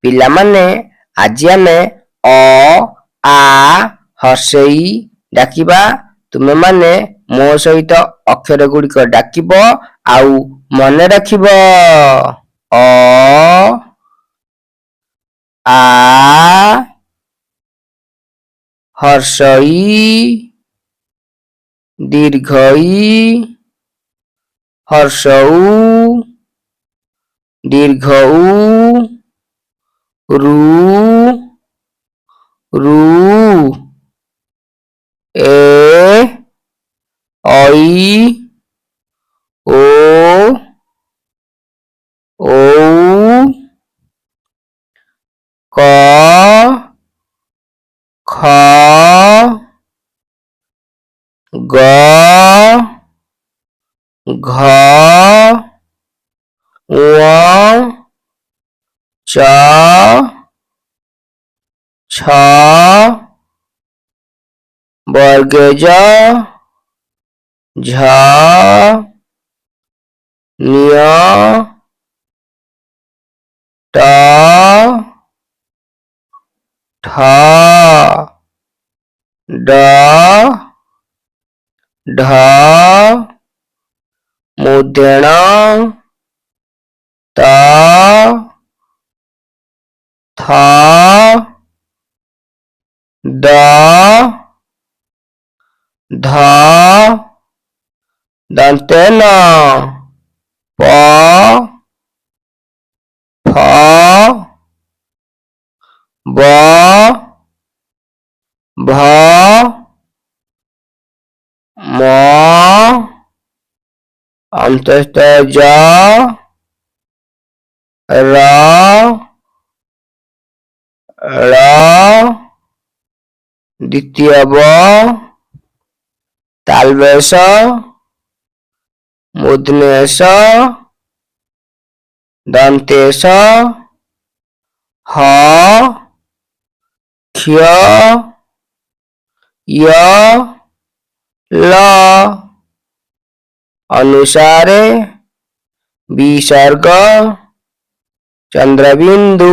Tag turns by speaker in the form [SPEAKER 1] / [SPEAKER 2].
[SPEAKER 1] ପିଲାମାନେ ଆଜି ଆମେ ଅ ଆ ହର୍ଷେଇ ଡାକିବା। ତୁମେମାନେ ମୋ ସହିତ ଅକ୍ଷର ଗୁଡ଼ିକ ଡାକିବ ଆଉ ମନେ ରଖିବ। ଅ ଆ ହର୍ଷଇ ଦୀର୍ଘଇ ହର୍ଷଉ ଦୀର୍ଘଉ ରୁ ରୁ ଏ ଐ ଓ ଔ କ ଖ ଗ ଘ ଙ ଚ ଛ ବର୍ଗେଜ ଝ ঞ ଟ ଠ ଡ ଢ ମୁଧେଣ ତ ଥ ଦ ଧ ଦନ୍ତେ ନ ପ ଫ ବ ଭ ମ ଅନ୍ତସ୍ଥ ଜ ର ଳ ଦ୍ୱିତୀୟ ବ ତାଲବେଶ ମୂର୍ଧନ୍ୟଷ ଦନ୍ତେଶ ହ କ୍ଷ ୟ ଲ ଅନୁସାରେ ବିସର୍ଗ ଚନ୍ଦ୍ରବିନ୍ଦୁ।